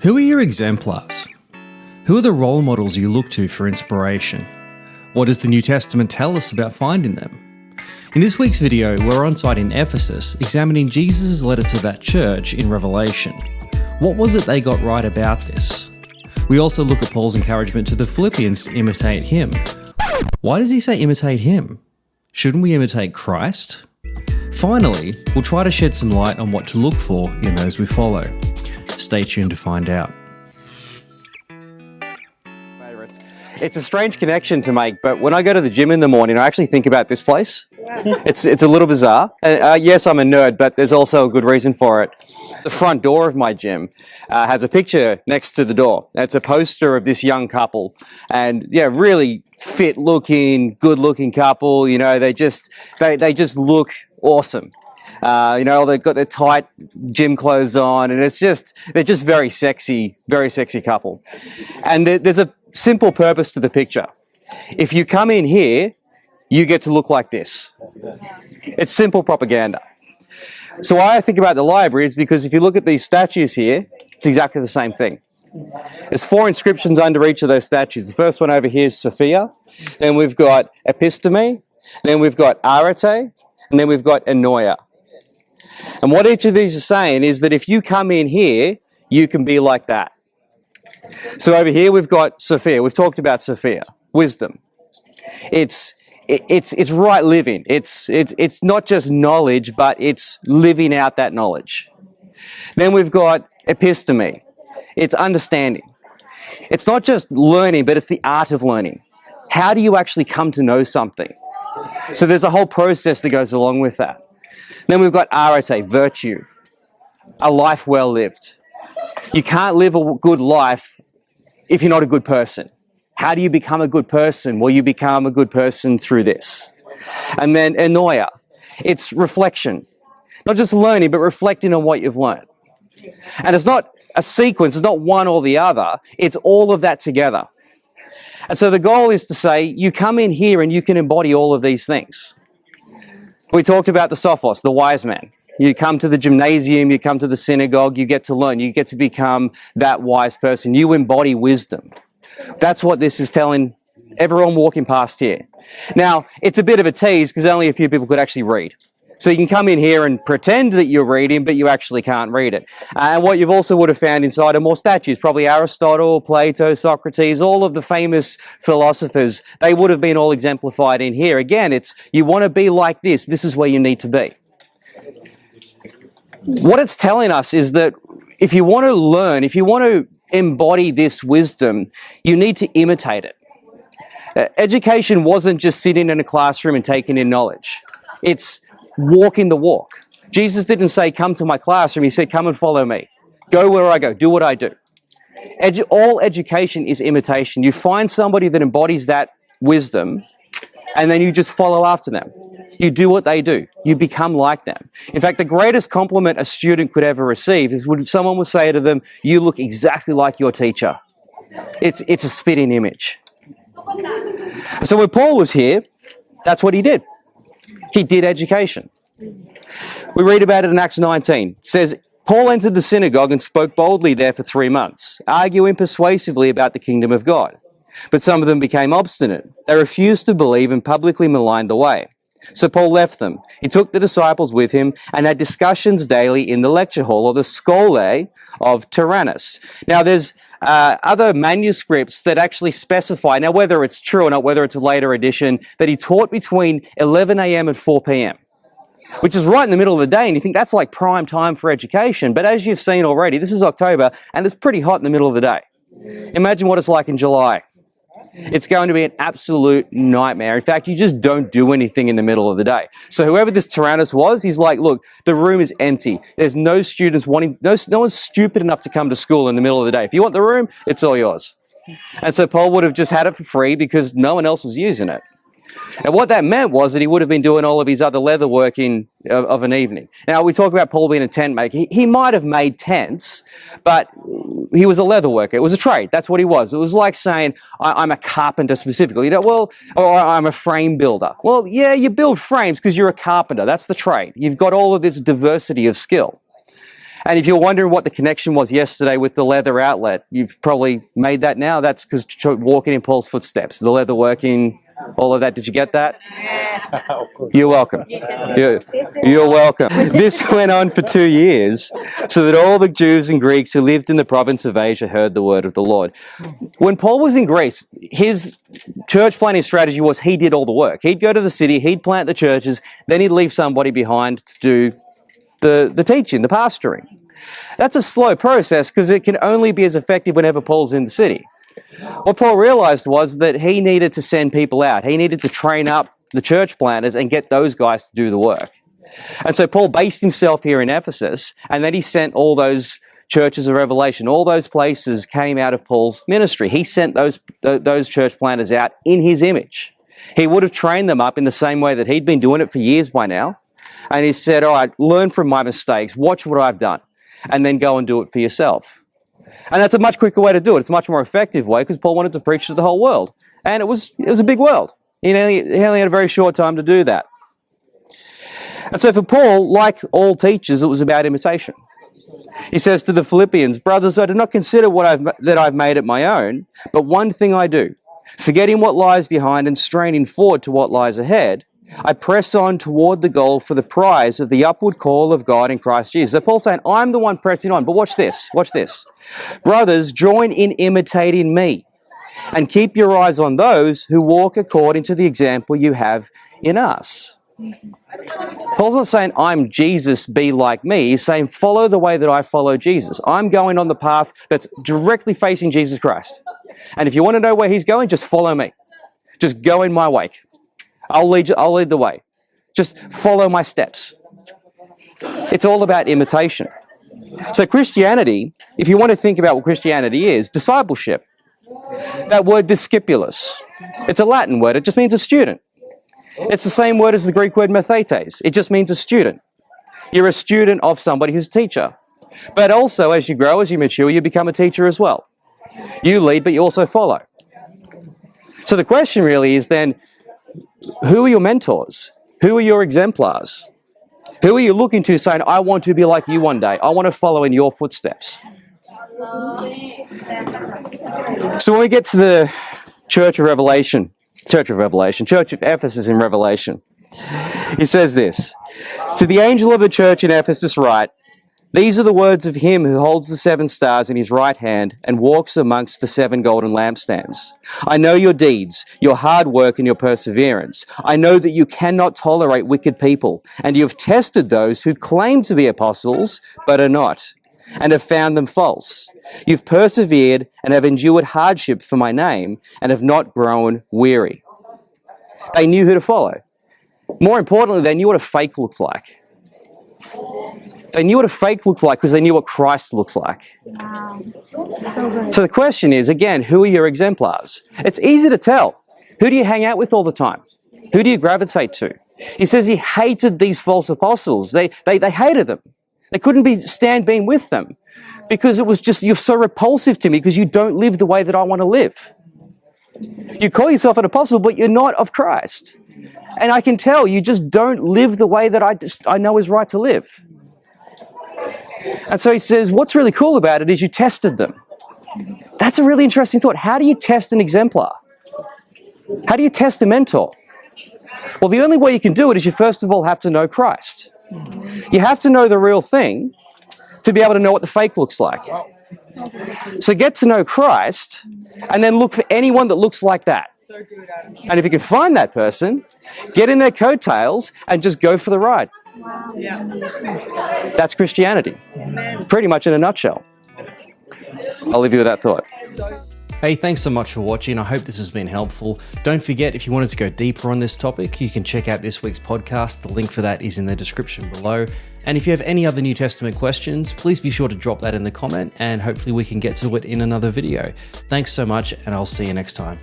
Who are your exemplars? Who are the role models you look to for inspiration? What does the New Testament tell us about finding them? In this week's video, we're on site in Ephesus, examining Jesus' letter to that church in Revelation. What was it they got right about this? We also look at Paul's encouragement to the Philippians to imitate him. Why does he say imitate him? Shouldn't we imitate Christ? Finally, we'll try to shed some light on what to look for in those we follow. Stay tuned to find out. It's a strange connection to make, but when I go to the gym in the morning, I actually think about this place. It's a little bizarre. Yes, I'm a nerd, but there's also a good reason for it. The front door of my gym has a picture next to the door. It's a poster of this young couple, and really fit-looking, good-looking couple. You know, they just look awesome. They've got their tight gym clothes on, and they're just very sexy couple. And there's a simple purpose to the picture. If you come in here, you get to look like this. It's simple propaganda. So why I think about the library is because if you look at these statues here, it's exactly the same thing. There's 4 inscriptions under each of those statues. The first one over here is Sophia. Then we've got episteme. Then we've got arete. And then we've got enoia. And what each of these are saying is that if you come in here, you can be like that. So over here we've got Sophia. We've talked about Sophia, wisdom. It's right living. It's not just knowledge, but it's living out that knowledge. Then we've got episteme. It's understanding. It's not just learning, but it's the art of learning. How do you actually come to know something? So there's a whole process that goes along with that. Then we've got arete, virtue, a life well lived. You can't live a good life if you're not a good person. How do you become a good person? Well, you become a good person through this. And then enoia, it's reflection. Not just learning, but reflecting on what you've learned. And it's not a sequence, it's not one or the other, it's all of that together. And so the goal is to say, you come in here and you can embody all of these things. We talked about the sophos, the wise man. You come to the gymnasium, you come to the synagogue, you get to learn, you get to become that wise person. You embody wisdom. That's what this is telling everyone walking past here. Now, it's a bit of a tease because only a few people could actually read. So you can come in here and pretend that you're reading, but you actually can't read it. And what you've also would have found inside are more statues, probably Aristotle, Plato, Socrates, all of the famous philosophers, they would have been all exemplified in here. Again, it's you want to be like this. This is where you need to be. What it's telling us is that if you want to learn, if you want to embody this wisdom, you need to imitate it. Education wasn't just sitting in a classroom and taking in knowledge. It's walking the walk. Jesus didn't say, come to my classroom. He said, come and follow me. Go where I go. Do what I do. All education is imitation. You find somebody that embodies that wisdom, and then you just follow after them. You do what they do. You become like them. In fact, the greatest compliment a student could ever receive is when someone would say to them, you look exactly like your teacher. It's a spitting image. So when Paul was here, that's what he did. He did education. We read about it in Acts 19. It says, Paul entered the synagogue and spoke boldly there for 3 months, arguing persuasively about the kingdom of God. But some of them became obstinate. They refused to believe and publicly maligned the way. So Paul left them. He took the disciples with him and had discussions daily in the lecture hall, or the schole of Tyrannus. Now there's other manuscripts that actually specify, now whether it's true or not, whether it's a later edition, that he taught between 11 a.m. and 4 p.m., which is right in the middle of the day, and you think that's like prime time for education. But as you've seen already, this is October, and it's pretty hot in the middle of the day. Imagine what it's like in July. It's going to be an absolute nightmare. In fact, you just don't do anything in the middle of the day. So whoever this Tyrannus was, he's like, look, the room is empty. There's no students no one's stupid enough to come to school in the middle of the day. If you want the room, it's all yours. And so Paul would have just had it for free because no one else was using it. And what that meant was that he would have been doing all of his other leather work of an evening. Now, we talk about Paul being a tent maker. He might have made tents, but he was a leather worker. It was a trade. That's what he was. It was like saying, I'm a carpenter specifically. Or I'm a frame builder. Well, yeah, you build frames because you're a carpenter. That's the trade. You've got all of this diversity of skill. And if you're wondering what the connection was yesterday with the leather outlet, you've probably made that now. That's because walking in Paul's footsteps, the leather working, all of that. Did you get that? You're welcome. You're welcome. This went on for 2 years, so that all the Jews and Greeks who lived in the province of Asia heard the word of the Lord. When Paul was in Greece, his church planting strategy was he did all the work. He'd go to the city, he'd plant the churches, then he'd leave somebody behind to do the teaching, the pastoring. That's a slow process because it can only be as effective whenever Paul's in the city. What Paul realized was that he needed to send people out. He needed to train up the church planters and get those guys to do the work. And so Paul based himself here in Ephesus, and then he sent all those churches of Revelation. All those places came out of Paul's ministry. He sent those church planters out in his image. He would have trained them up in the same way that he'd been doing it for years by now. And he said, all right, learn from my mistakes, watch what I've done, and then go and do it for yourself. And that's a much quicker way to do it. It's a much more effective way because Paul wanted to preach to the whole world. And it was a big world. He only had a very short time to do that. And so for Paul, like all teachers, it was about imitation. He says to the Philippians, brothers, I do not consider that I've made it my own, but one thing I do, forgetting what lies behind and straining forward to what lies ahead, I press on toward the goal for the prize of the upward call of God in Christ Jesus. So Paul's saying, I'm the one pressing on. But watch this. Brothers, join in imitating me and keep your eyes on those who walk according to the example you have in us. Paul's not saying, I'm Jesus, be like me. He's saying, follow the way that I follow Jesus. I'm going on the path that's directly facing Jesus Christ. And if you want to know where he's going, just follow me. Just go in my wake. I'll lead the way. Just follow my steps. It's all about imitation. So Christianity, if you want to think about what Christianity is, discipleship. That word discipulus, it's a Latin word. It just means a student. It's the same word as the Greek word methetes. It just means a student. You're a student of somebody who's a teacher. But also, as you grow, as you mature, you become a teacher as well. You lead, but you also follow. So the question really is then, who are your mentors? Who are your exemplars? Who are you looking to saying, I want to be like you one day. I want to follow in your footsteps. So when we get to the Church of Ephesus in Revelation, he says this, to the angel of the church in Ephesus write, these are the words of him who holds the 7 stars in his right hand and walks amongst the 7 golden lampstands. I know your deeds, your hard work and your perseverance. I know that you cannot tolerate wicked people, and you have tested those who claim to be apostles but are not, and have found them false. You've persevered and have endured hardship for my name and have not grown weary. They knew who to follow. More importantly, they knew what a fake looked like. They knew what a fake looked like because they knew what Christ looks like. Wow. So good. So the question is, again, who are your exemplars? It's easy to tell. Who do you hang out with all the time? Who do you gravitate to? He says he hated these false apostles. They hated them. They couldn't stand being with them because it was just, you're so repulsive to me because you don't live the way that I want to live. You call yourself an apostle, but you're not of Christ. And I can tell you just don't live the way that I know is right to live. And so he says, what's really cool about it is you tested them. That's a really interesting thought. How do you test an exemplar? How do you test a mentor? Well, the only way you can do it is you first of all have to know Christ. You have to know the real thing to be able to know what the fake looks like. So get to know Christ and then look for anyone that looks like that. And if you can find that person, get in their coattails and just go for the ride. That's Christianity, pretty much in a nutshell. I'll leave you with that thought. Hey, thanks so much for watching. I hope this has been helpful. Don't forget, if you wanted to go deeper on this topic, you can check out this week's podcast. The link for that is in the description below. And if you have any other New Testament questions, please be sure to drop that in the comment and hopefully we can get to it in another video. Thanks so much, and I'll see you next time.